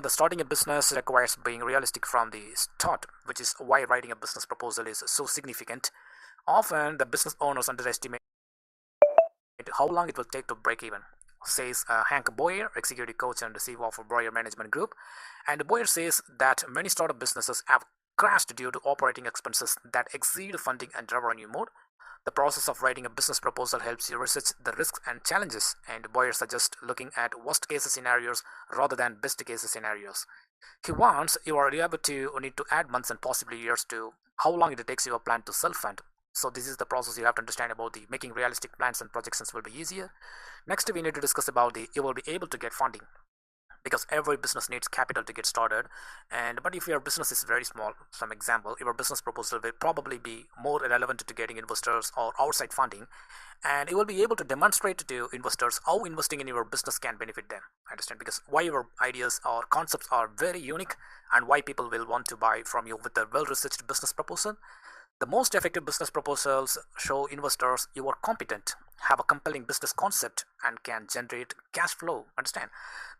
The starting a business requires being realistic from the start, which is why writing a business proposal is so significant. Often, the business owners underestimate how long it will take to break even, says Hank Boyer, executive coach and CEO of Boyer Management Group. And Boyer says that many startup businesses have crashed due to operating expenses that exceed funding and revenue mode. The process of writing a business proposal helps you research the risks and challenges, and Boyer suggests looking at worst case scenarios rather than best case scenarios. He warns you are liable to need to add months and possibly years to how long it takes your plan to self-fund. So this is the process you have to understand about the making realistic plans and projections will be easier. Next, we need to discuss about the you will be able to get funding because every business needs capital to get started. But if your business is very small, some example, your business proposal will probably be more relevant to getting investors or outside funding, and you will be able to demonstrate to investors how investing in your business can benefit them. Understand, because why your ideas or concepts are very unique and why people will want to buy from you with a well researched business proposal. The most effective business proposals show investors you are competent, have a compelling business concept, and can generate cash flow. Understand?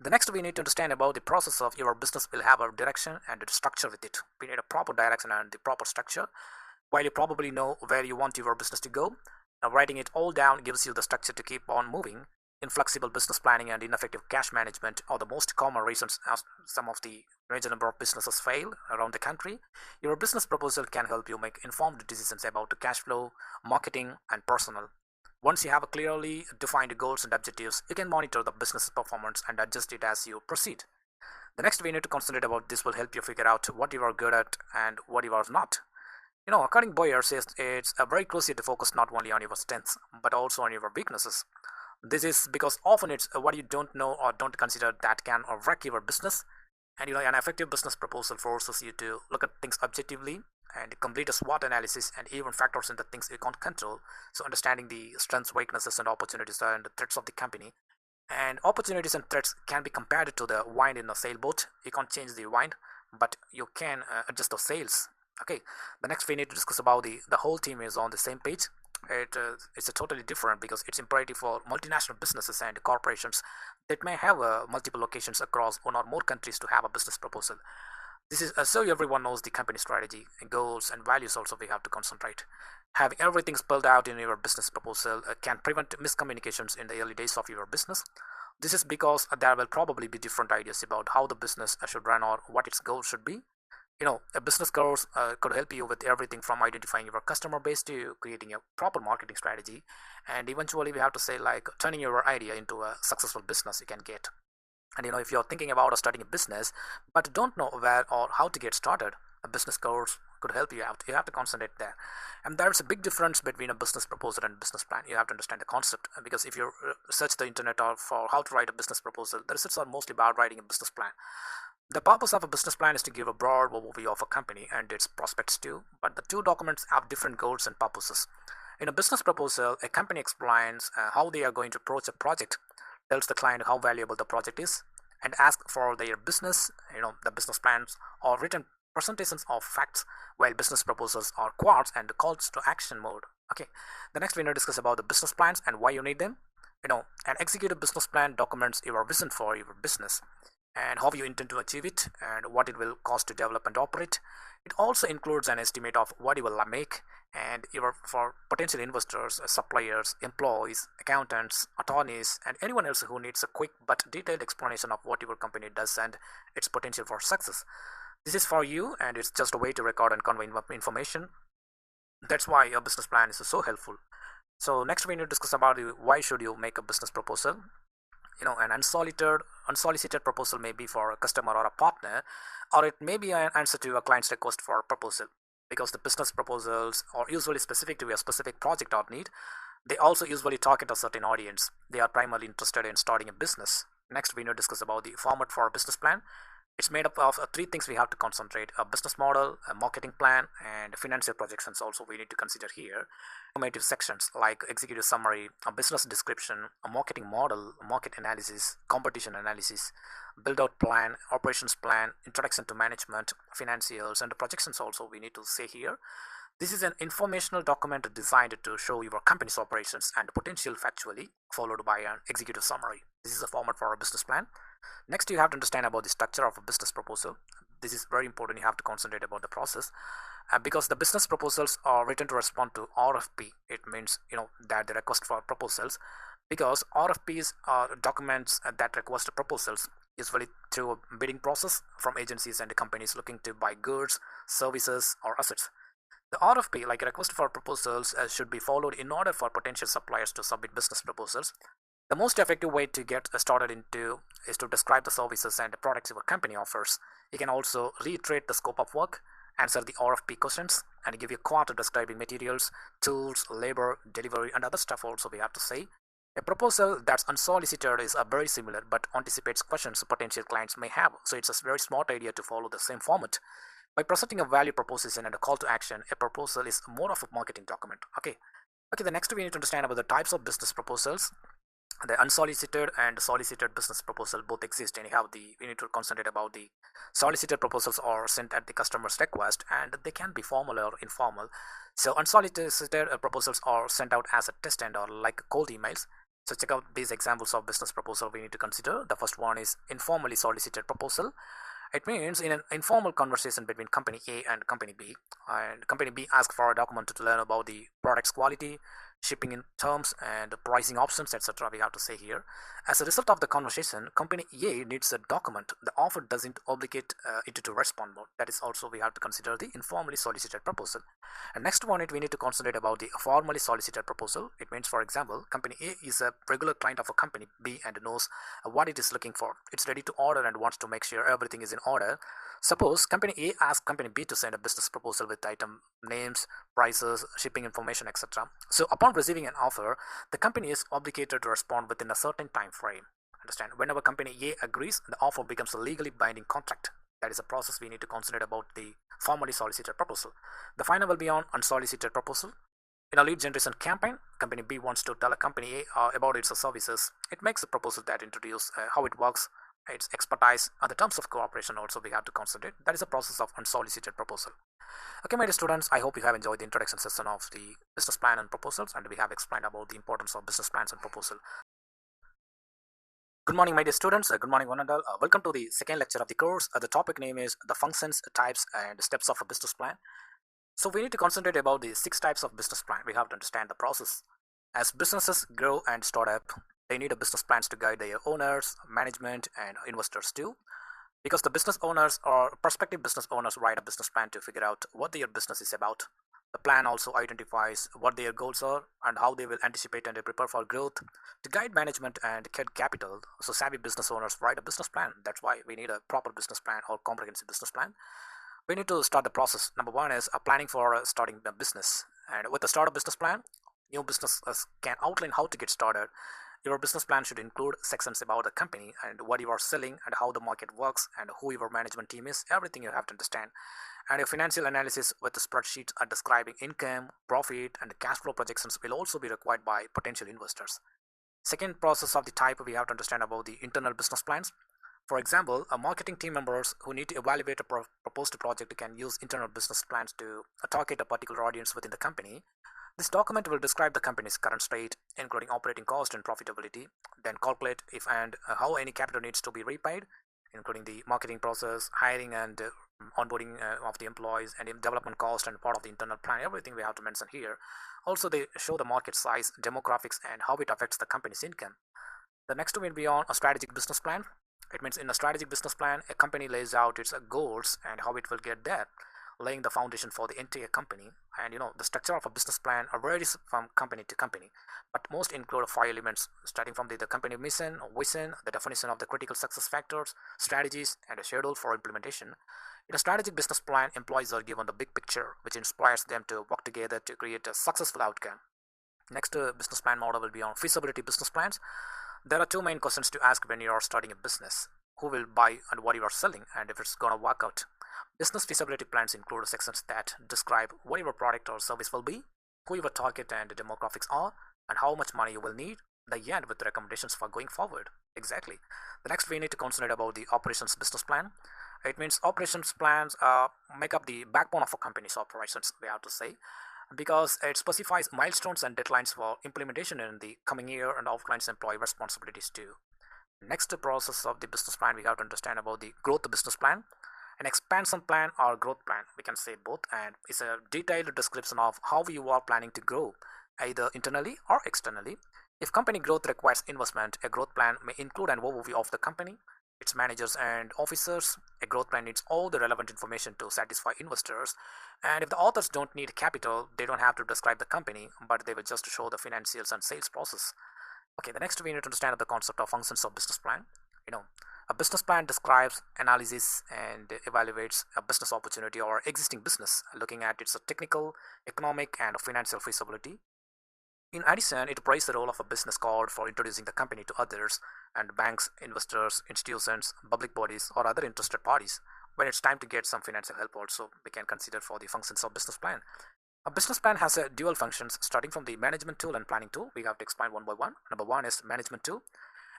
The next we need to understand about the process of your business will have a direction and a structure with it. We need a proper direction and the proper structure. While you probably know where you want your business to go, now writing it all down gives you the structure to keep on moving. Inflexible business planning and ineffective cash management are the most common reasons as some of the major number of businesses fail around the country. Your business proposal can help you make informed decisions about the cash flow, marketing, and personal. Once you have a clearly defined goals and objectives, you can monitor the business performance and adjust it as you proceed. The next we need to concentrate about this will help you figure out what you are good at and what you are not. According Boyer says it's very crucial to focus not only on your strengths but also on your weaknesses. This is because often it's what you don't know or don't consider that can wreck your business. And an effective business proposal forces you to look at things objectively and complete a SWOT analysis and even factors in the things you can't control. So understanding the strengths, weaknesses, and opportunities and the threats of the company. And opportunities and threats can be compared to the wind in a sailboat. You can't change the wind, but you can adjust the sails. Okay, the next we need to discuss about the whole team is on the same page. It's a totally different because it's imperative for multinational businesses and corporations that may have multiple locations across one or more countries to have a business proposal. This is so everyone knows the company strategy, goals, and values. Also, we have to concentrate. Having everything spelled out in your business proposal can prevent miscommunications in the early days of your business. This is because there will probably be different ideas about how the business should run or what its goals should be. A business course could help you with everything from identifying your customer base to creating a proper marketing strategy, and eventually we have to say like turning your idea into a successful business you can get. And if you're thinking about starting a business but don't know where or how to get started, a business course could help you out. You have to concentrate there. And there's a big difference between a business proposal and business plan. You have to understand the concept because if you search the internet or for how to write a business proposal, the research are mostly about writing a business plan. The purpose of a business plan is to give a broad overview of a company and its prospects too, but the two documents have different goals and purposes. In a business proposal, a company explains how they are going to approach a project, tells the client how valuable the project is, and asks for their business, the business plans or written presentations of facts, while business proposals are quotes and calls to action mode. Okay, the next we need to discuss about the business plans and why you need them. An executive business plan documents your vision for your business and how you intend to achieve it and what it will cost to develop and operate. It also includes an estimate of what you will make and your for potential investors, suppliers, employees, accountants, attorneys, and anyone else who needs a quick but detailed explanation of what your company does and its potential for success. This is for you and it's just a way to record and convey information. That's why a business plan is so helpful. So next we need to discuss about why should you make a business proposal. An unsolicited proposal may be for a customer or a partner, or it may be an answer to a client's request for a proposal. Because the business proposals are usually specific to a specific project or need, they also usually target a certain audience. They are primarily interested in starting a business. Next, we need to discuss about the format for a business plan. It's made up of three things we have to concentrate: a business model, a marketing plan, and financial projections. Also, we need to consider here informative sections like executive summary, a business description, a marketing model, market analysis, competition analysis, build out plan, operations plan, introduction to management, financials, and the projections. Also, we need to say here. This is an informational document designed to show your company's operations and potential factually, followed by an executive summary. This is a format for a business plan. Next, you have to understand about the structure of a business proposal. This is very important. You have to concentrate about the process, because the business proposals are written to respond to RFP. It means that the request for proposals, because RFPs are documents that request proposals usually through a bidding process from agencies and companies looking to buy goods, services, or assets. The RFP, like a request for proposals, should be followed in order for potential suppliers to submit business proposals. The most effective way to get started into is to describe the services and the products your company offers. You can also reiterate the scope of work, answer the RFP questions, and give you a quote describing materials, tools, labor, delivery, and other stuff also we have to say. A proposal that's unsolicited is very similar but anticipates questions potential clients may have. So it's a very smart idea to follow the same format. By presenting a value proposition and a call to action, a proposal is more of a marketing document. Okay, the next we need to understand about the types of business proposals. The unsolicited and solicited business proposal both exist, and we need to concentrate about the solicited proposals are sent at the customer's request, and they can be formal or informal. So unsolicited proposals are sent out as a test and or like cold emails. So check out these examples of business proposal we need to consider. The first one is informally solicited proposal. It means in an informal conversation between company A and company B, and company B asks for a document to learn about the product's quality, shipping in terms, and pricing options, etc. We have to say here. As a result of the conversation, company A needs a document. The offer doesn't obligate it to respond more. That is also we have to consider the informally solicited proposal. And next one, we need to concentrate about the formally solicited proposal. It means, for example, company A is a regular client of a company B and knows what it is looking for. It's ready to order and wants to make sure everything is in order. Suppose company A asks company B to send a business proposal with item names, prices, shipping information, etc. So upon receiving an offer, the company is obligated to respond within a certain time frame. Understand? Whenever company A agrees, the offer becomes a legally binding contract. That is a process we need to consider about the formally solicited proposal. The final will be on unsolicited proposal. In a lead generation campaign, company B wants to tell a company A about its services. It makes a proposal that introduces how it works, its expertise, and the terms of cooperation also we have to consider. That is a process of unsolicited proposal. Okay, my dear students, I hope you have enjoyed the introduction session of the business plan and proposals, and we have explained about the importance of business plans and proposal. Good morning, my dear students. Good morning, one and all. Welcome to the second lecture of the course. The topic name is the functions, types, and steps of a business plan. So we need to concentrate about the 6 types of business plan. We have to understand the process. As businesses grow and start up, they need a business plans to guide their owners, management, and investors too. Because the business owners or prospective business owners write a business plan to figure out what their business is about. The plan also identifies what their goals are and how they will anticipate and prepare for growth. To guide management and get capital, so savvy business owners write a business plan. That's why we need a proper business plan or comprehensive business plan. We need to start the process. Number one is planning for starting the business. And with the start of business plan, new businesses can outline how to get started. Your business plan should include sections about the company and what you are selling and how the market works and who your management team is, everything you have to understand. And your financial analysis with the spreadsheets are describing income, profit, and cash flow projections will also be required by potential investors. Second process of the type we have to understand about the internal business plans. For example, a marketing team members who need to evaluate a proposed project can use internal business plans to target a particular audience within the company. This document will describe the company's current state, including operating cost and profitability, then calculate if and how any capital needs to be repaid, including the marketing process, hiring and onboarding of the employees, and development cost and part of the internal plan. Everything we have to mention here. Also, they show the market size, demographics, and how it affects the company's income. The next will be on a strategic business plan. It means in a strategic business plan, a company lays out its goals and how it will get there, laying the foundation for the entire company. And the structure of a business plan varies from company to company, but most include 5 elements, starting from the company mission, vision, the definition of the critical success factors, strategies, and a schedule for implementation. In a strategic business plan, employees are given the big picture, which inspires them to work together to create a successful outcome. Next business plan model will be on feasibility business plans. There are 2 main questions to ask when you are starting a business: who will buy and what you are selling, and if it's gonna work out. Business feasibility plans include sections that describe what your product or service will be, who your target and demographics are, and how much money you will need. They end with recommendations for going forward. Exactly. The next we need to consider about the operations business plan. It means operations plans make up the backbone of a company's operations, we have to say, because it specifies milestones and deadlines for implementation in the coming year and outlines employee responsibilities too. Next process of the business plan, we have to understand about the growth business plan. An expansion plan or growth plan, we can say both, and it's a detailed description of how you are planning to grow, either internally or externally. If company growth requires investment, a growth plan may include an overview of the company, its managers and officers. A growth plan needs all the relevant information to satisfy investors. And if the authors don't need capital, they don't have to describe the company, but they will just show the financials and sales process. Okay, the next we need to understand the concept of functions of business plan. You know, a business plan describes, analyzes, and evaluates a business opportunity or existing business, looking at its technical, economic, and financial feasibility. In addition, it plays the role of a business card for introducing the company to others and banks, investors, institutions, public bodies, or other interested parties. When it's time to get some financial help, also we can consider for the functions of business plan. A business plan has a dual functions starting from the management tool and planning tool. We have to explain one by one. Number one is management tool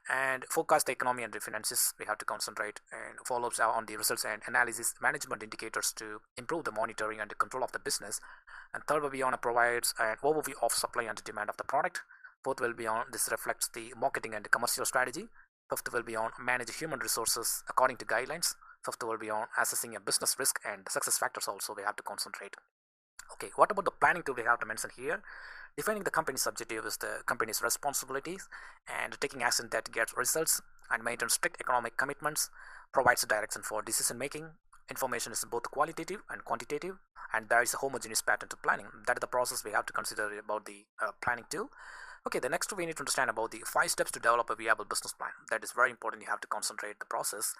and forecast the economy and the finances. We have to concentrate and follow-ups on the results and analysis management indicators to improve the monitoring and the control of the business. And third will be on provides an overview of supply and demand of the product. Fourth will be on this reflects the marketing and the commercial strategy. Fifth will be on manage human resources according to guidelines. Fifth will be on assessing a business risk and success factors also we have to concentrate. Okay, what about the planning tool we have to mention here? Defining the company's objective is the company's responsibilities and taking action that gets results and maintain strict economic commitments, provides direction for decision making. Information is both qualitative and quantitative, and there is a homogeneous pattern to planning. That is the process we have to consider about the planning tool. Okay, the next we need to understand about the 5 steps to develop a viable business plan. That is very important. You have to concentrate the process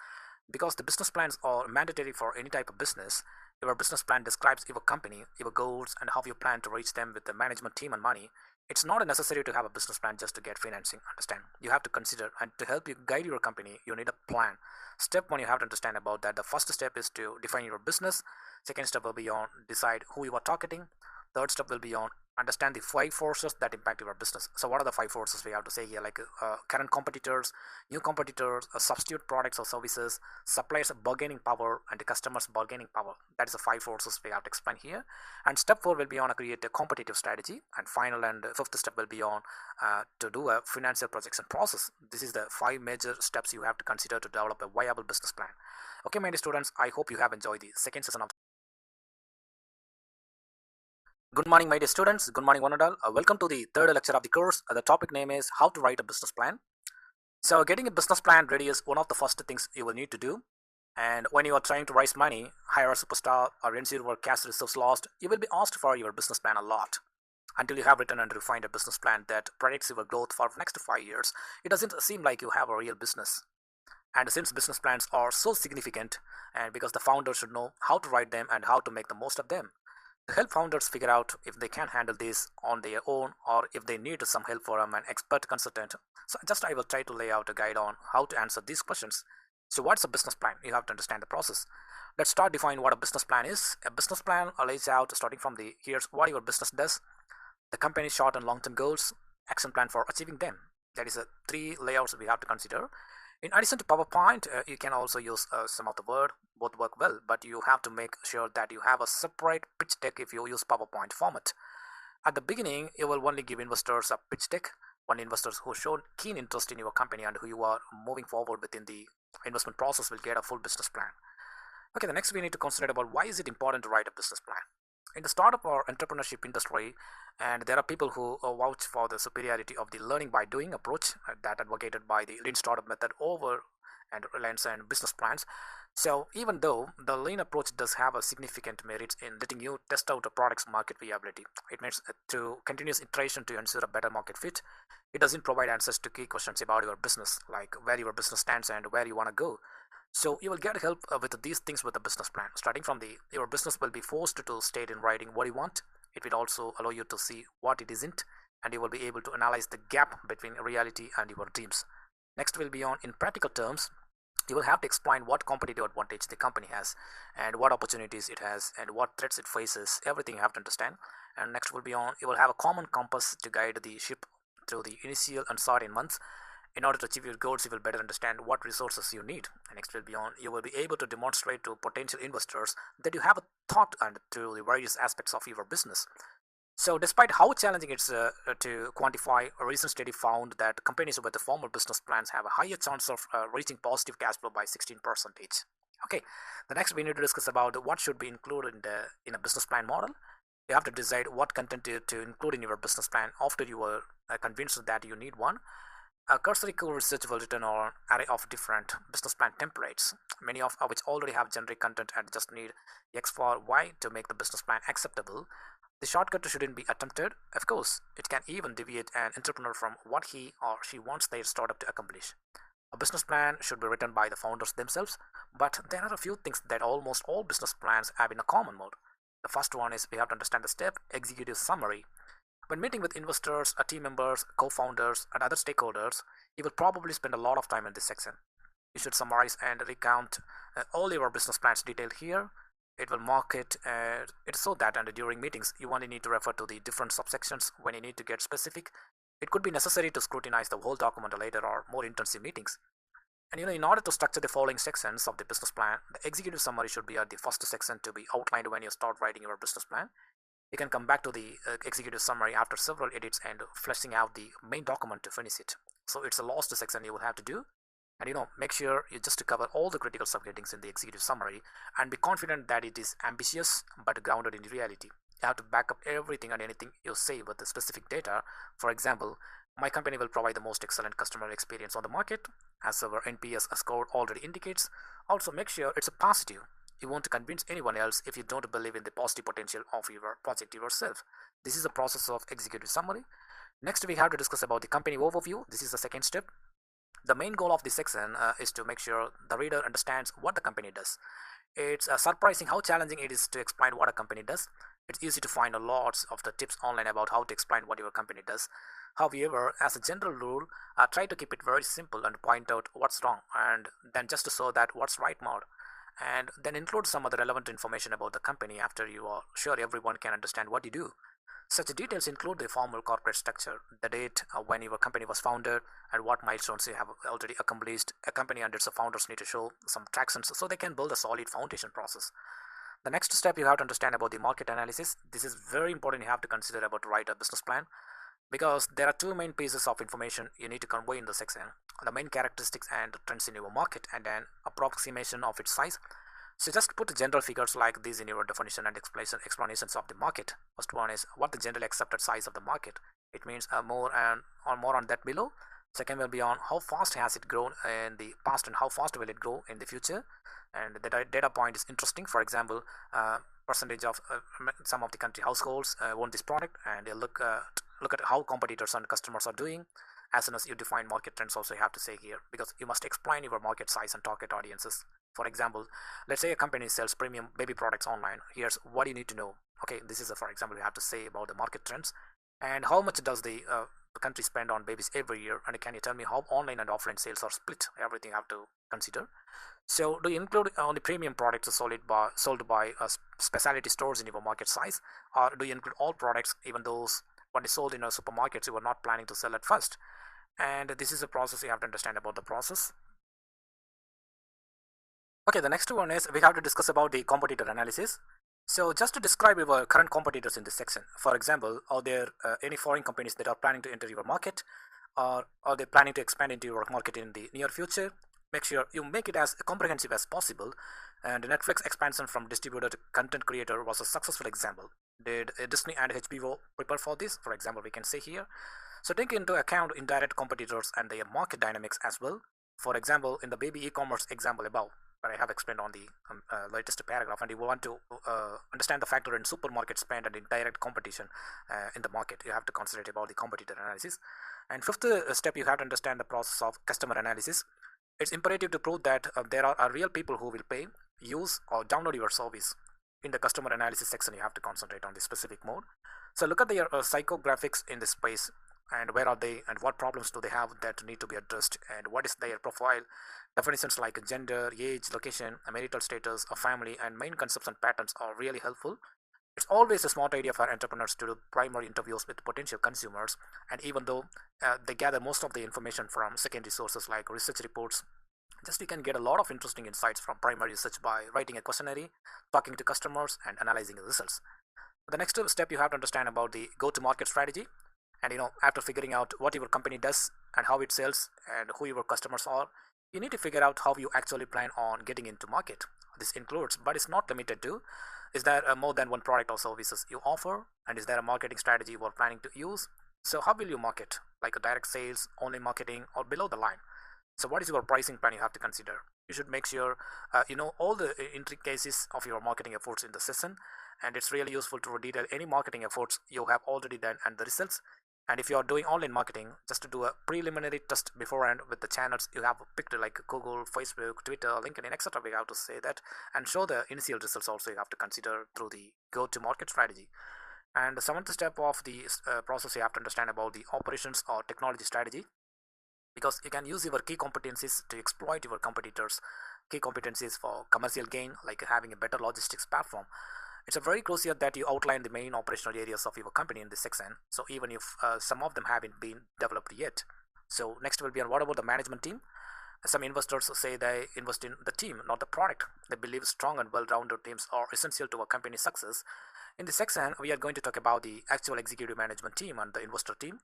because the business plans are mandatory for any type of business. Your business plan describes your company, your goals, and how you plan to reach them with the management team and money. It's not necessary to have a business plan just to get financing. Understand? You have to consider and to help you guide your company, you need a plan. Step one, you have to understand about that. The first step is to define your business. Second step will be on decide who you are targeting. Third step will be on understand the 5 forces that impact your business. So what are the 5 forces we have to say here? Like current competitors, new competitors, substitute products or services, suppliers bargaining power, and the customers bargaining power. That is the 5 forces we have to explain here. And step 4 will be on create a competitive strategy. And final and fifth step will be on to do a financial projection process. This is the 5 major steps you have to consider to develop a viable business plan. Okay, my dear students, I hope you have enjoyed the second session of. Good morning, my dear students. Good morning, one and all. Welcome to the third lecture of the course. The topic name is How to Write a Business Plan. So, getting a business plan ready is one of the first things you will need to do. And when you are trying to raise money, hire a superstar, or ensure your cash reserves lost, you will be asked for your business plan a lot. Until you have written and refined a business plan that predicts your growth for the next 5 years, it doesn't seem like you have a real business. And since business plans are so significant, and because the founder should know how to write them and how to make the most of them, to help founders figure out if they can handle this on their own or if they need some help from an expert consultant. So just I will try to lay out a guide on how to answer these questions. So what's a business plan? You have to understand the process. Let's start defining what a business plan is. A business plan lays out starting from the here's what your business does, the company's short and long-term goals, action plan for achieving them. That is 3 layouts we have to consider. In addition to PowerPoint, you can also use some of the Word. Both work well, but you have to make sure that you have a separate pitch deck if you use PowerPoint format. At the beginning, you will only give investors a pitch deck. When investors who showed keen interest in your company and who you are moving forward within the investment process will get a full business plan. Okay, the next we need to consider about why is it important to write a business plan. In the startup or entrepreneurship industry, and there are people who vouch for the superiority of the learning by doing approach that advocated by the lean startup method over and reliance and business plans. So even though the lean approach does have a significant merits in letting you test out a product's market viability, it means through continuous iteration to ensure a better market fit. It doesn't provide answers to key questions about your business, like where your business stands and where you want to go. So you will get help with these things with the business plan. Starting from the your business will be forced to state in writing what you want. It will also allow you to see what it isn't, and you will be able to analyze the gap between reality and your dreams. Next will be on in practical terms. You will have to explain what competitive advantage the company has and what opportunities it has and what threats it faces. Everything you have to understand. And next will be on you will have a common compass to guide the ship through the initial uncertain months. In order to achieve your goals, you will better understand what resources you need. And next will be on you will be able to demonstrate to potential investors that you have a thought and to the various aspects of your business. So, despite how challenging it's to quantify, a recent study found that companies with the formal business plans have a higher chance of reaching positive cash flow by 16%. Okay, the next we need to discuss about what should be included in a business plan model. You have to decide what content to include in your business plan after you are convinced that you need one. A cursory research will return an array of different business plan templates, many of which already have generic content and just need X for Y to make the business plan acceptable. The shortcut shouldn't be attempted. Of course, it can even deviate an entrepreneur from what he or she wants their startup to accomplish. A business plan should be written by the founders themselves, but there are a few things that almost all business plans have in a common mode. The first one is we have to understand the step executive summary. When meeting with investors, team members, co founders, and other stakeholders, you will probably spend a lot of time in this section. You should summarize and recount all your business plans detailed here. It will mark it so that and during meetings you only need to refer to the different subsections when you need to get specific. It could be necessary to scrutinize the whole document later or more intensive meetings. And in order to structure the following sections of the business plan, the executive summary should be at the first section to be outlined when you start writing your business plan. You can come back to the executive summary after several edits and fleshing out the main document to finish it. So it's the last section you will have to do. And make sure you just cover all the critical subheadings in the executive summary and be confident that it is ambitious but grounded in reality. You have to back up everything and anything you say with the specific data. For example, my company will provide the most excellent customer experience on the market, as our NPS score already indicates. Also, make sure it's a positive. You won't convince anyone else if you don't believe in the positive potential of your project yourself. This is the process of executive summary. Next, we have to discuss about the company overview. This is the second step. The main goal of this section is to make sure the reader understands what the company does. It's surprising how challenging it is to explain what a company does. It's easy to find lots of the tips online about how to explain what your company does. However, as a general rule, try to keep it very simple and point out what's wrong and then just to show that what's right more. And then include some of the relevant information about the company after you are sure everyone can understand what you do. Such details include the formal corporate structure, the date when your company was founded, and what milestones you have already accomplished. A company and its founders need to show some tractions so they can build a solid foundation process. The next step you have to understand about the market analysis. This is very important. You have to consider about to write a business plan because there are two main pieces of information you need to convey in the section: the main characteristics and trends in your market, and an approximation of its size. So just put general figures like these in your definition and explanations of the market. First one is what the generally accepted size of the market. It means more on that below. Second will be on how fast has it grown in the past and how fast will it grow in the future. And the data point is interesting. For example, percentage of some of the country households own this product, and they look at how competitors and customers are doing. As soon as you define market trends, also you have to say here because you must explain your market size and target audiences. For example, let's say a company sells premium baby products online. Here's what you need to know. Okay, this is for example you have to say about the market trends and how much does the country spend on babies every year, and can you tell me how online and offline sales are split? Everything you have to consider. So do you include only premium products sold by specialty stores in your market size, or do you include all products, even those what is sold in supermarkets you were not planning to sell at first? And this is a process you have to understand about the process. Okay, the next one is we have to discuss about the competitor analysis. So just to describe your current competitors in this section, for example, are there any foreign companies that are planning to enter your market, or are they planning to expand into your market in the near future? Make sure you make it as comprehensive as possible. And Netflix expansion from distributor to content creator was a successful example. Did Disney and HBO prepare for this? For example, we can say here. So take into account indirect competitors and their market dynamics as well. For example, in the baby e-commerce example above, where I have explained on the latest paragraph, and you want to understand the factor in supermarket spend and indirect competition in the market, you have to consider about the competitor analysis. And fifth step, you have to understand the process of customer analysis. It's imperative to prove that there are real people who will pay, use, or download your service. In the customer analysis section, you have to concentrate on the specific mode. So look at their psychographics in this space, and where are they and what problems do they have that need to be addressed, and what is their profile. Definitions like gender, age, location, marital status, a family, and main consumption patterns are really helpful. It's always a smart idea for entrepreneurs to do primary interviews with potential consumers, and even though they gather most of the information from secondary sources like research reports, just you can get a lot of interesting insights from primary research by writing a questionnaire, talking to customers, and analyzing the results. The next step you have to understand about the go-to-market strategy. And after figuring out what your company does and how it sells and who your customers are, you need to figure out how you actually plan on getting into market. This includes, but it's not limited to, is there more than one product or services you offer, and is there a marketing strategy you are planning to use? So how will you market, like a direct sales, online marketing, or below the line? So what is your pricing plan you have to consider? You should make sure you know all the intricacies of your marketing efforts in the session, and it's really useful to detail any marketing efforts you have already done and the results. And if you are doing online marketing, just to do a preliminary test beforehand with the channels you have picked, like Google, Facebook, Twitter, LinkedIn, etc. We have to say that, and show the initial results also you have to consider through the go-to-market strategy. And the seventh step of the process, you have to understand about the operations or technology strategy, because you can use your key competencies to exploit your competitors' key competencies for commercial gain, like having a better logistics platform. It's a very crucial that you outline the main operational areas of your company in this section, so even if some of them haven't been developed yet. So next will be on what about the management team. Some investors say they invest in the team, not the product. They believe strong and well-rounded teams are essential to a company's success. In this section, we are going to talk about the actual executive management team and the investor team.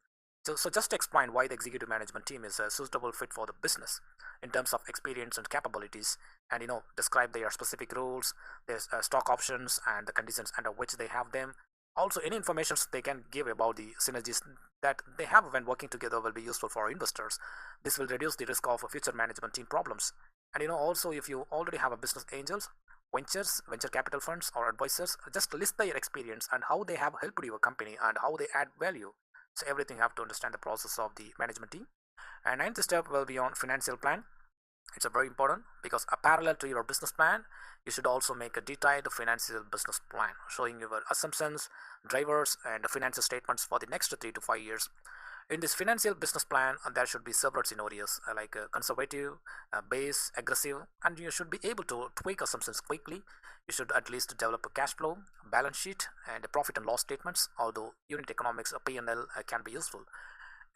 So just to explain why the executive management team is a suitable fit for the business in terms of experience and capabilities, and describe their specific roles, their stock options, and the conditions under which they have them. Also, any information they can give about the synergies that they have when working together will be useful for investors. This will reduce the risk of future management team problems. And also, if you already have a business angels, ventures, venture capital funds, or advisors, just list their experience and how they have helped your company and how they add value. So everything you have to understand the process of the management team. And ninth step will be on financial plan. It's a very important, because a parallel to your business plan, you should also make a detailed financial business plan showing your assumptions, drivers, and financial statements for the next 3 to 5 years. In this financial business plan, there should be several scenarios, like conservative, base, aggressive, and you should be able to tweak assumptions quickly. You should at least develop a cash flow, balance sheet, and profit and loss statements, although unit economics or P&L can be useful.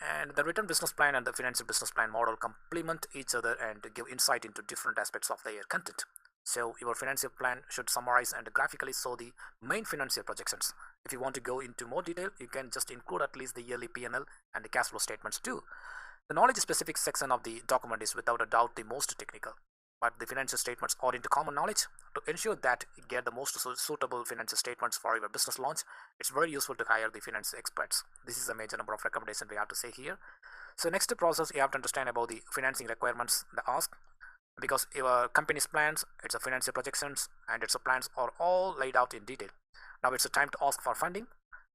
And the written business plan and the financial business plan model complement each other and give insight into different aspects of their content. So your financial plan should summarize and graphically show the main financial projections. If you want to go into more detail, you can just include at least the yearly P&L and the cash flow statements too. The knowledge specific section of the document is without a doubt the most technical, but the financial statements are into common knowledge. To ensure that you get the most suitable financial statements for your business launch, it's very useful to hire the finance experts. This is a major number of recommendations we have to say here. So next process, you have to understand about the financing requirements, the ask, because your company's plans, its a financial projections, and its a plans are all laid out in detail. Now it's a time to ask for funding.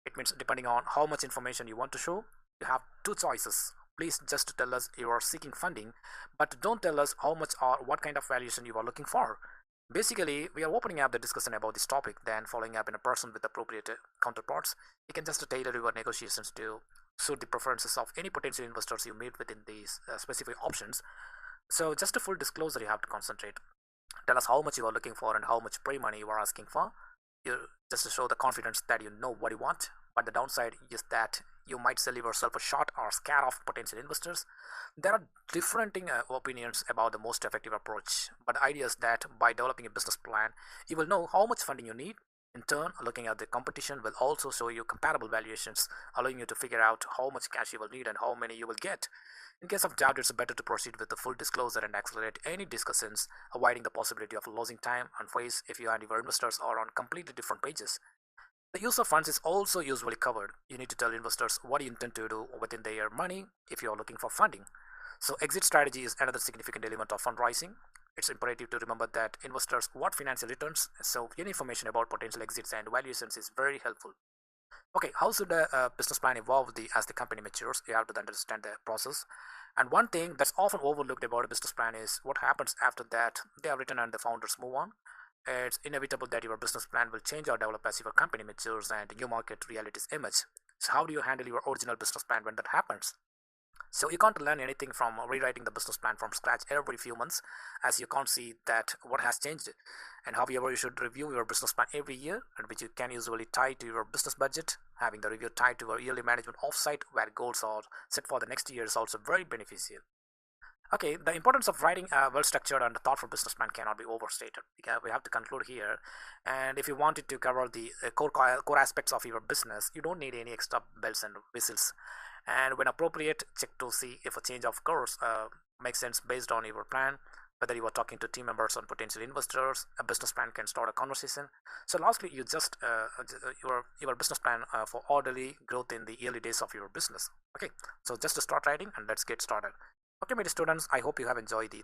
It means depending on how much information you want to show, you have two choices. Please just tell us you are seeking funding, but don't tell us how much or what kind of valuation you are looking for. Basically, we are opening up the discussion about this topic, then following up in a person with appropriate counterparts. You can just tailor your negotiations to suit the preferences of any potential investors you meet within these specific options. So just a full disclosure, you have to concentrate. Tell us how much you are looking for and how much pre-money you are asking for. You just to show the confidence that you know what you want. But the downside is that you might sell yourself a short or scare off potential investors. There are differing opinions about the most effective approach, but the idea is that by developing a business plan, you will know how much funding you need. In turn, looking at the competition will also show you comparable valuations, allowing you to figure out how much cash you will need and how many you will get. In case of doubt, it's better to proceed with the full disclosure and accelerate any discussions, avoiding the possibility of losing time and face if you and your investors are on completely different pages. The use of funds is also usually covered. You need to tell investors what you intend to do within their money if you are looking for funding. So exit strategy is another significant element of fundraising. It's imperative to remember that investors want financial returns, so any information about potential exits and valuations is very helpful. Okay, how should a business plan evolve as the company matures? You have to understand the process. And one thing that's often overlooked about a business plan is what happens after that they are written and the founders move on. It's inevitable that your business plan will change or develop as your company matures and new market realities emerge. So how do you handle your original business plan when that happens? So you can't learn anything from rewriting the business plan from scratch every few months, as you can't see that what has changed. And however, you should review your business plan every year, and which you can usually tie to your business budget. Having the review tied to a yearly management offsite where goals are set for the next year is also very beneficial. Okay, the importance of writing a well-structured and thoughtful business plan cannot be overstated. We have to conclude here. And if you wanted to cover the core aspects of your business, you don't need any extra bells and whistles. And when appropriate, check to see if a change of course makes sense based on your plan. Whether you are talking to team members or potential investors, a business plan can start a conversation. So, lastly, you just your business plan for orderly growth in the early days of your business. Okay, so just to start writing and let's get started. Okay, my dear students, I hope you have enjoyed the.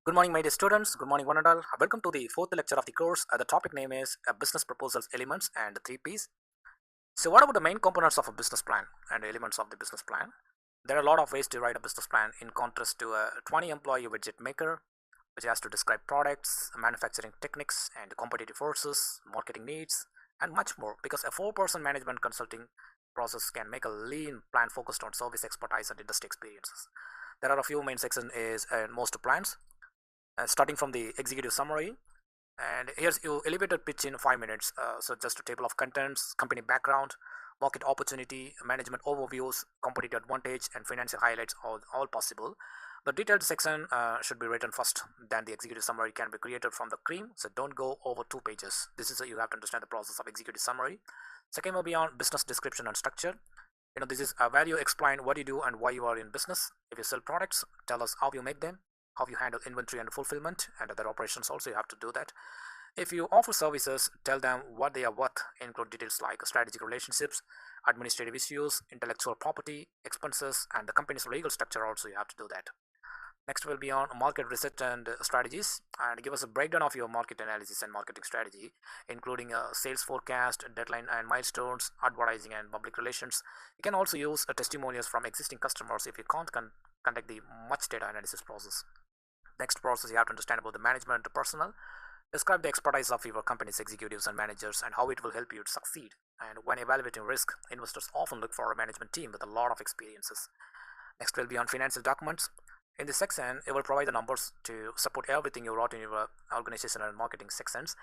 Good morning, my dear students. Good morning, one and all. Welcome to the fourth lecture of the course. The topic name is Business Proposals Elements and 3Ps. So, what about the main components of a business plan and elements of the business plan? There are a lot of ways to write a business plan in contrast to a 20 employee widget maker, which has to describe products, manufacturing techniques, and competitive forces, marketing needs, and much more. Because a 4-person management consulting process can make a lean plan focused on service expertise and industry experiences. There are a few main sections in most plans, starting from the executive summary. And here's your elevator pitch in 5 minutes. So just a table of contents, company background, market opportunity, management overviews, competitive advantage, and financial highlights, all possible. The detailed section should be written first. Then the executive summary can be created from the cream. So don't go over 2 pages. This is you have to understand the process of executive summary. Second will be on business description and structure. This is where you explain what you do and why you are in business. If you sell products, tell us how you make them, how you handle inventory and fulfillment, and other operations also you have to do that. If you offer services, tell them what they are worth, include details like strategic relationships, administrative issues, intellectual property, expenses, and the company's legal structure also you have to do that. Next will be on market research and strategies, and give us a breakdown of your market analysis and marketing strategy, including a sales forecast, deadline and milestones, advertising and public relations. You can also use testimonials from existing customers if you can't conduct the much data analysis process. Next process you have to understand about the management personnel. Describe the expertise of your company's executives and managers and how it will help you to succeed. And when evaluating risk, investors often look for a management team with a lot of experiences. Next will be on financial documents. In this section, it will provide the numbers to support everything you wrote in your organization and marketing sections.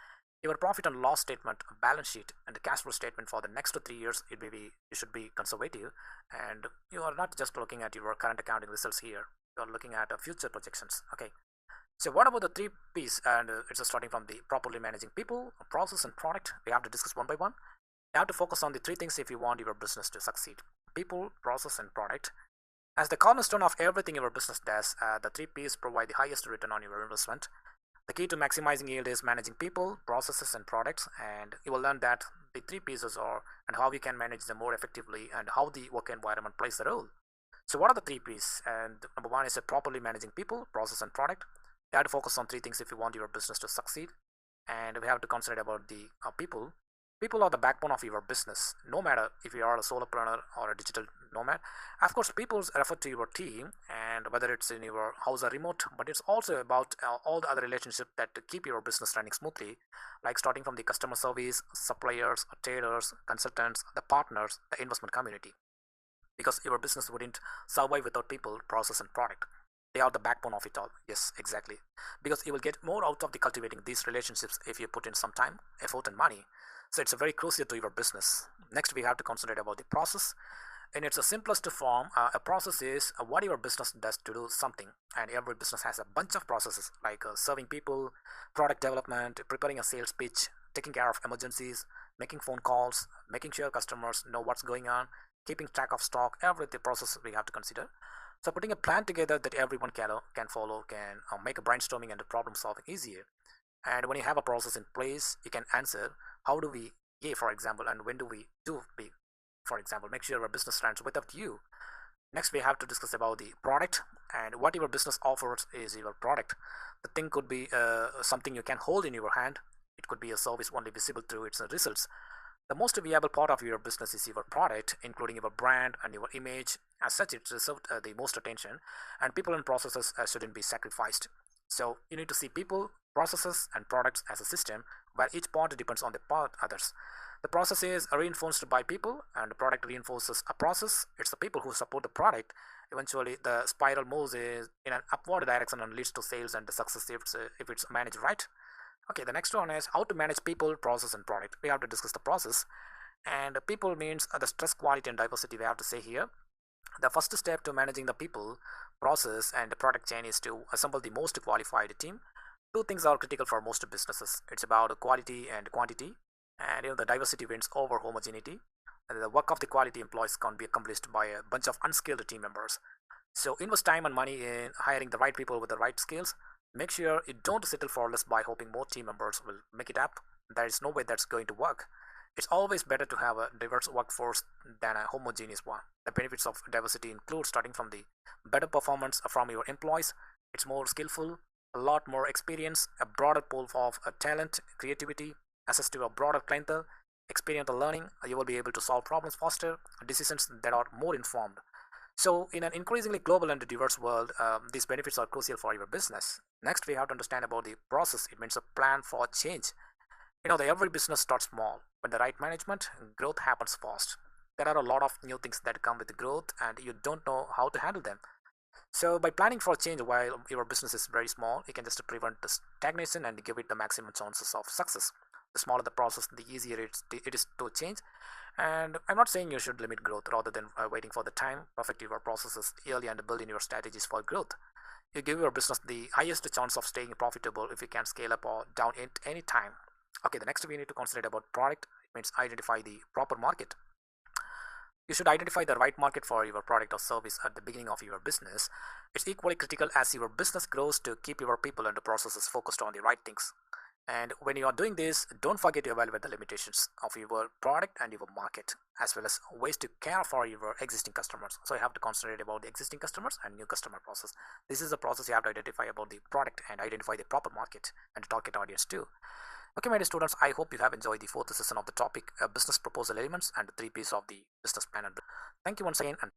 Your profit and loss statement, balance sheet, and the cash flow statement for the next 3 years, you should be conservative. And you are not just looking at your current accounting results here. You are looking at future projections. Okay. So what about the 3Ps? And it's starting from the properly managing people, process, and product. We have to discuss one by one. You have to focus on the 3 things if you want your business to succeed: people, process, and product. As the cornerstone of everything your business does, the 3Ps provide the highest return on your investment. The key to maximizing yield is managing people, processes, and products, and you will learn that the 3Ps are and how you can manage them more effectively and how the work environment plays a role. So what are the 3Ps? And number one is properly managing people, process, and product. You have to focus on 3 things if you want your business to succeed, and we have to consider about the people. People are the backbone of your business, no matter if you are a solopreneur or a digital nomad. Of course, people refer to your team, and whether it's in your house or remote, but it's also about all the other relationships that keep your business running smoothly, like starting from the customer service, suppliers, traders, consultants, the partners, the investment community. Because your business wouldn't survive without people, process, and product. They are the backbone of it all. Yes, exactly. Because you will get more out of the cultivating these relationships if you put in some time, effort, and money. So it's a very crucial to your business. Next, we have to concentrate about the process. In its simplest form, a process is what your business does to do something. And every business has a bunch of processes like serving people, product development, preparing a sales pitch, taking care of emergencies, making phone calls, making sure customers know what's going on, keeping track of stock. Every process we have to consider. So putting a plan together that everyone can follow can make a brainstorming and the problem solving easier. And when you have a process in place, you can answer how do we A, for example, and when do we do B, for example. Make sure your business runs without you. Next, we have to discuss about the product, and what your business offers is your product. The thing could be something you can hold in your hand. It could be a service only visible through its results. The most viable part of your business is your product, including your brand and your image. As such, it deserves the most attention, and people and processes shouldn't be sacrificed. So you need to see people, processes, and products as a system where each part depends on the part others. The process is reinforced by people, and the product reinforces a process. It's the people who support the product. Eventually, the spiral moves in an upward direction and leads to sales and the success if it's managed right. Okay, the next one is how to manage people, process, and product. We have to discuss the process. And people means the stress, quality, and diversity we have to say here. The first step to managing the people process and the product chain is to assemble the most qualified team. Two things are critical for most businesses. It's about quality and quantity, and the diversity wins over homogeneity. And the work of the quality employees can't be accomplished by a bunch of unskilled team members. So invest time and money in hiring the right people with the right skills. Make sure you don't settle for less by hoping more team members will make it up. There is no way that's going to work. It's always better to have a diverse workforce than a homogeneous one. The benefits of diversity include starting from the better performance from your employees. It's more skillful, a lot more experience, a broader pool of talent, creativity, access to a broader clientele, experiential learning. You will be able to solve problems faster, decisions that are more informed. So, in an increasingly global and diverse world, these benefits are crucial for your business. Next, we have to understand about the process. It means a plan for change. Every business starts small. With the right management, growth happens fast. There are a lot of new things that come with growth, and you don't know how to handle them. So, by planning for change while your business is very small, you can just prevent the stagnation and give it the maximum chances of success. The smaller the process, the easier it is to change. And I'm not saying you should limit growth rather than waiting for the time. Perfect your processes early and build in your strategies for growth. You give your business the highest chance of staying profitable if you can scale up or down at any time. Okay, the next we need to consider about product. It means identify the proper market. You should identify the right market for your product or service at the beginning of your business. It's equally critical as your business grows to keep your people and the processes focused on the right things. And when you are doing this, don't forget to evaluate the limitations of your product and your market, as well as ways to care for your existing customers. So you have to concentrate about the existing customers and new customer process. This is the process you have to identify about the product and identify the proper market and target audience too. Okay, my dear students, I hope you have enjoyed the fourth session of the topic, business proposal elements and the three P's of the business plan. And thank you once again. And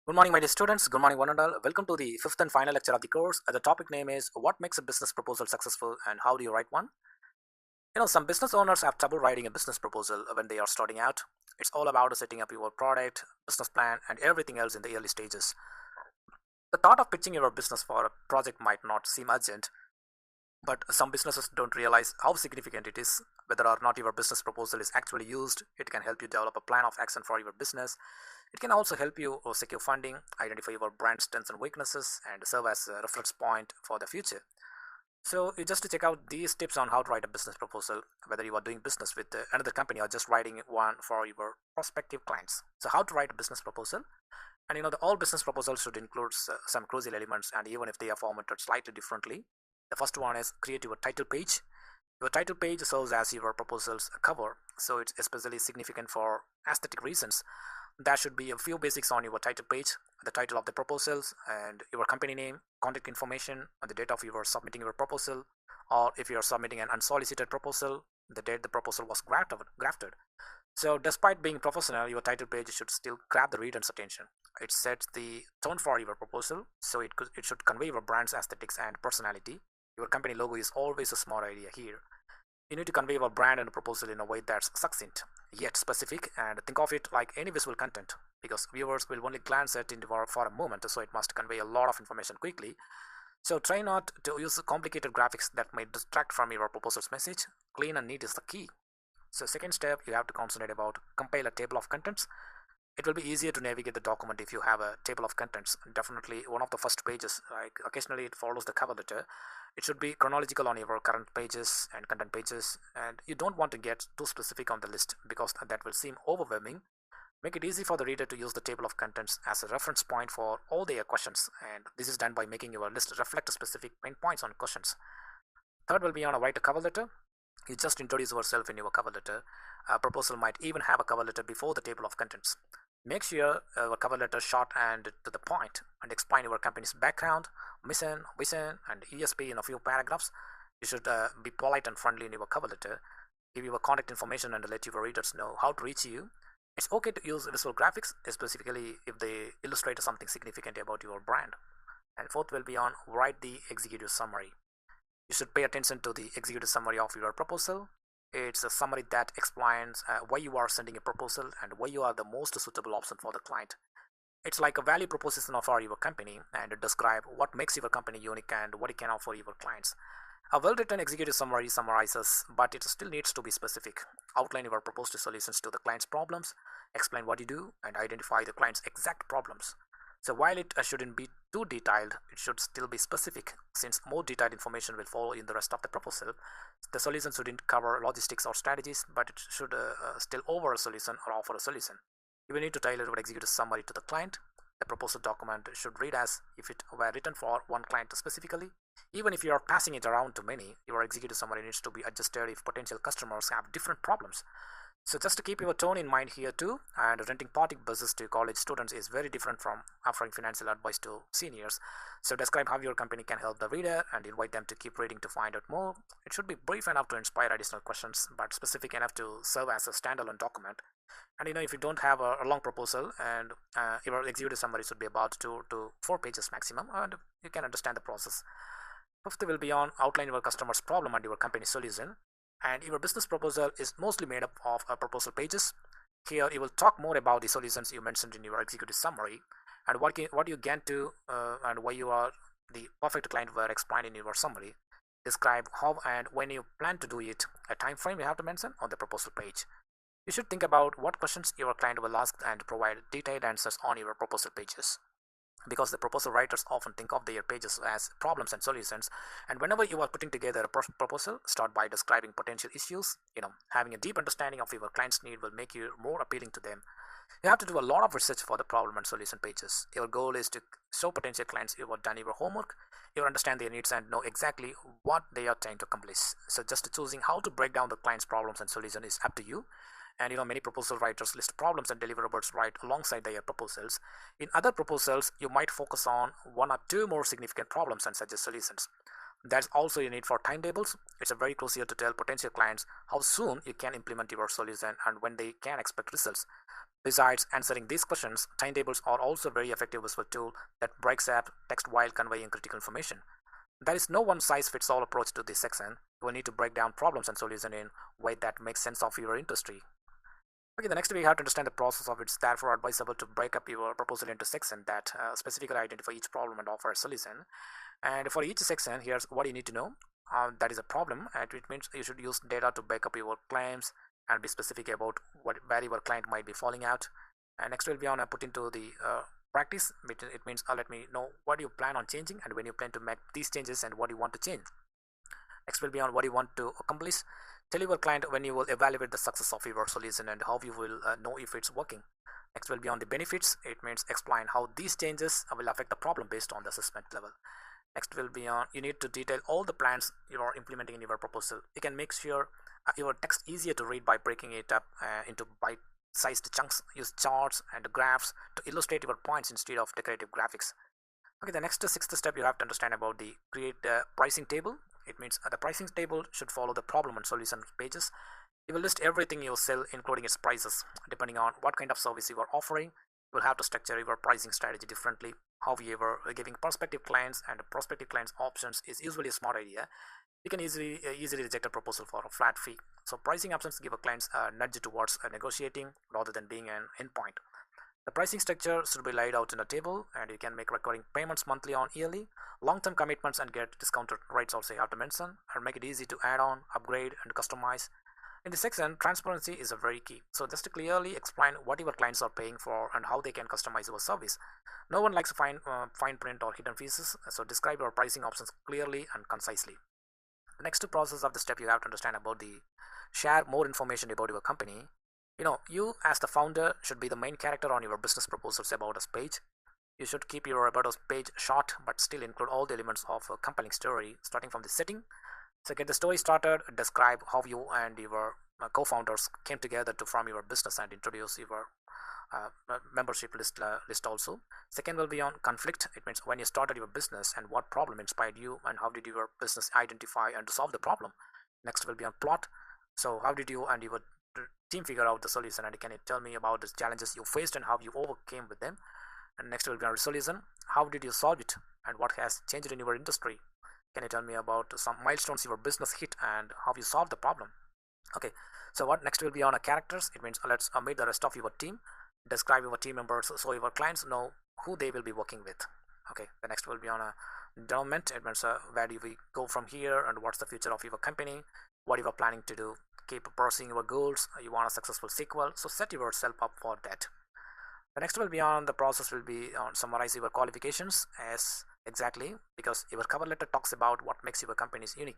good morning, my dear students. Good morning, one and all. Welcome to the fifth and final lecture of the course. The topic name is What Makes a Business Proposal Successful and How Do You Write One? Some business owners have trouble writing a business proposal when they are starting out. It's all about setting up your product, business plan, and everything else in the early stages. The thought of pitching your business for a project might not seem urgent, but some businesses don't realize how significant it is. Whether or not your business proposal is actually used, it can help you develop a plan of action for your business. It can also help you secure funding, identify your brand strengths and weaknesses, and serve as a reference point for the future. So, you just to check out these tips on how to write a business proposal, whether you are doing business with another company or just writing one for your prospective clients. So, how to write a business proposal? And all business proposals should include some crucial elements, and even if they are formatted slightly differently. The first one is create your title page. Your title page serves as your proposal's cover, so it's especially significant for aesthetic reasons. There should be a few basics on your title page: the title of the proposals and your company name, contact information, and the date of your submitting your proposal, or if you are submitting an unsolicited proposal, the date the proposal was grafted. So, despite being professional, your title page should still grab the reader's attention. It sets the tone for your proposal, so it should convey your brand's aesthetics and personality. Your company logo is always a smart idea here. You need to convey your brand and proposal in a way that's succinct, yet specific, and think of it like any visual content, because viewers will only glance at it for a moment, so it must convey a lot of information quickly. So try not to use complicated graphics that may distract from your proposal's message. Clean and neat is the key. So second step, you have to concentrate about compile a table of contents. It will be easier to navigate the document if you have a table of contents. Definitely one of the first pages, like occasionally it follows the cover letter. It should be chronological on your current pages and content pages, and you don't want to get too specific on the list because that will seem overwhelming. Make it easy for the reader to use the table of contents as a reference point for all their questions, and this is done by making your list reflect specific main points on questions. Third will be on a write a cover letter. You just introduce yourself in your cover letter. A proposal might even have a cover letter before the table of contents. Make sure your cover letter is short and to the point, and explain your company's background, mission, vision, and ESP in a few paragraphs. You should be polite and friendly in your cover letter. Give your contact information and let your readers know how to reach you. It's okay to use visual graphics, specifically if they illustrate something significant about your brand. And fourth will be on write the executive summary. You should pay attention to the executive summary of your proposal. It's a summary that explains why you are sending a proposal and why you are the most suitable option for the client. It's like a value proposition for your company, and describe what makes your company unique and what it can offer your clients. A well-written executive summary summarizes, but it still needs to be specific. Outline your proposed solutions to the client's problems, explain what you do, and identify the client's exact problems. So while it shouldn't be too detailed, it should still be specific, since more detailed information will follow in the rest of the proposal. The solution shouldn't cover logistics or strategies, but it should still offer a solution or offer a solution. You will need to tailor your executive summary to the client. The proposal document should read as if it were written for one client specifically. Even if you are passing it around to many, your executive summary needs to be adjusted if potential customers have different problems. So just to keep your tone in mind here too, and renting party buses to college students is very different from offering financial advice to seniors. So describe how your company can help the reader and invite them to keep reading to find out more. It should be brief enough to inspire additional questions, but specific enough to serve as a standalone document. And if you don't have a long proposal, and your executive summary should be about 2 to 4 pages maximum, and you can understand the process. Fifth will be on outline your customer's problem and your company solution. And your business proposal is mostly made up of proposal pages. Here you will talk more about the solutions you mentioned in your executive summary, and what you can do, and why you are the perfect client were explained in your summary. Describe how and when you plan to do it, a time frame you have to mention on the proposal page. You should think about what questions your client will ask and provide detailed answers on your proposal pages, because the proposal writers often think of their pages as problems and solutions. And whenever you are putting together a proposal, start by describing potential issues. Having a deep understanding of your client's need will make you more appealing to them. You have to do a lot of research for the problem and solution pages. Your goal is to show potential clients you have done your homework, you understand their needs and know exactly what they are trying to accomplish. So just choosing how to break down the client's problems and solution is up to you. And many proposal writers list problems and deliverables right alongside their proposals. In other proposals, you might focus on one or two more significant problems and suggest solutions. That's also you need for timetables. It's a very crucial to tell potential clients how soon you can implement your solution and when they can expect results. Besides answering these questions, timetables are also a very effective visual tool that breaks up text while conveying critical information. There is no one size fits all approach to this section. You will need to break down problems and solutions in a way that makes sense of your industry. Okay, the next we have to understand the process of it's therefore advisable to break up your proposal into sections that specifically identify each problem and offer a solution. And for each section, here's what you need to know. That is a problem, and it means you should use data to back up your claims and be specific about where your client might be falling out. And next will be on put into the practice. It means let me know what you plan on changing and when you plan to make these changes and what you want to change. Next will be on what you want to accomplish. Tell your client when you will evaluate the success of your solution and how you will know if it's working. Next will be on the benefits. It means explain how these changes will affect the problem based on the assessment level. Next will be on you need to detail all the plans you are implementing in your proposal. You can make sure your text easier to read by breaking it up into bite-sized chunks. Use charts and graphs to illustrate your points instead of decorative graphics. Okay, the next sixth step you have to understand about the create pricing table. It means the pricing table should follow the problem and solution pages. You will list everything you sell, including its prices. Depending on what kind of service you are offering, you will have to structure your pricing strategy differently. However, giving prospective clients and prospective clients options is usually a smart idea. You can easily reject a proposal for a flat fee. So pricing options give a clients a nudge towards negotiating rather than being an endpoint. The pricing structure should be laid out in a table, and you can make recurring payments monthly or yearly. Long-term commitments and get discounted rates also you have to mention, and make it easy to add on, upgrade, and customize. In this section, transparency is a very key. So just to clearly explain what your clients are paying for and how they can customize your service. No one likes fine print or hidden fees, so describe your pricing options clearly and concisely. The next process of the step you have to understand about the share more information about your company. You as the founder should be the main character on your business proposals about us page. You should keep your about us page short but still include all the elements of a compelling story, starting from the setting. So get the story started, describe how you and your co-founders came together to form your business and introduce your membership list also. Second will be on conflict. It means when you started your business and what problem inspired you and how did your business identify and solve the problem. Next will be on plot. So how did you and your team figure out the solution, and can you tell me about the challenges you faced and how you overcame with them. And next will be on resolution. How did you solve it and what has changed in your industry? Can you tell me about some milestones your business hit and how you solved the problem? Okay, so what next will be on a characters. It means let's meet the rest of your team. Describe your team members so your clients know who they will be working with. Okay, the next will be on a development. It means where do we go from here and what's the future of your company, what you are planning to do. Keep pursuing your goals. You want a successful sequel, so set yourself up for that. The next will be on the process will be on summarize your qualifications as exactly because your cover letter talks about what makes your companies unique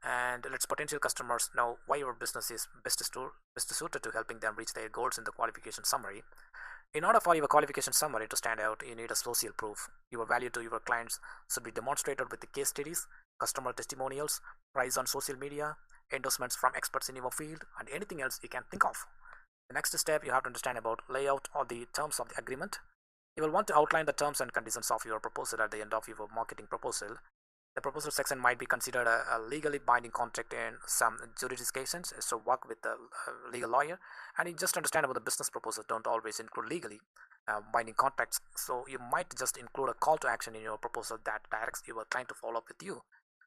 and lets potential customers know why your business is best suited to helping them reach their goals in the qualification summary. In order for your qualification summary to stand out, you need a social proof. Your value to your clients should be demonstrated with the case studies, customer testimonials, price on social media, endorsements from experts in your field, and anything else you can think of. The next step you have to understand about layout or the terms of the agreement. You will want to outline the terms and conditions of your proposal at the end of your marketing proposal. The proposal section might be considered a legally binding contract in some jurisdictions, so work with a legal lawyer. And you just understand about the business proposal don't always include legally binding contracts, so you might just include a call to action in your proposal that directs your client to follow up with you.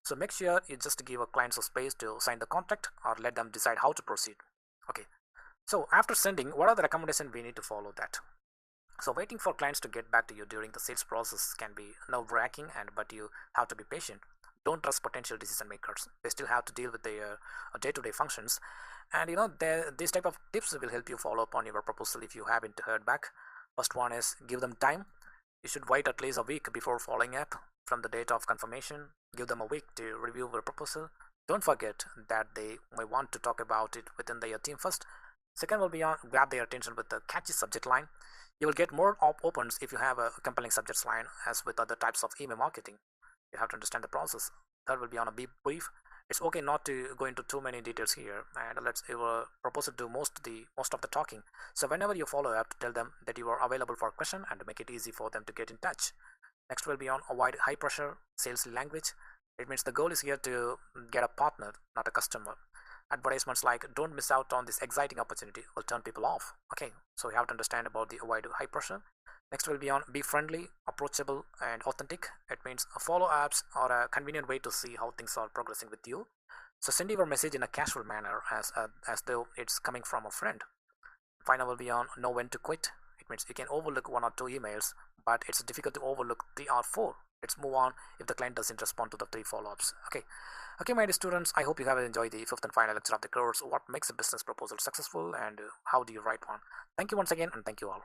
So make sure you just give a client some space to sign the contract or let them decide how to proceed. Okay, so after sending, what are the recommendations we need to follow that? So waiting for clients to get back to you during the sales process can be nerve-wracking, and but you have to be patient. Don't trust potential decision makers. They still have to deal with their day-to-day functions, and these type of tips will help you follow up on your proposal if you haven't heard back. First one is give them time. You should wait at least a week before following up from the date of confirmation. Give them a week to review your proposal. Don't forget that they may want to talk about it within their team first. Second will be on grab their attention with a catchy subject line. You will get more opens if you have a compelling subject line as with other types of email marketing. You have to understand the process. Third will be on a brief. It's okay not to go into too many details here, and let's your proposal do most of the talking. So whenever you follow up, tell them that you are available for a question and make it easy for them to get in touch. Next will be on avoid high pressure sales language. It means the goal is here to get a partner, not a customer. Advertisements like don't miss out on this exciting opportunity will turn people off. Okay, so you have to understand about the avoid high pressure. Next will be on be friendly, approachable, and authentic. It means follow-ups are a convenient way to see how things are progressing with you. So send your message in a casual manner as though it's coming from a friend. Final will be on know when to quit. It means you can overlook one or two emails, but it's difficult to overlook three or four. Let's move on if the client doesn't respond to the three follow-ups. Okay, my dear students, I hope you have enjoyed the fifth and final lecture of the course. What makes a business proposal successful and how do you write one? Thank you once again, and thank you all.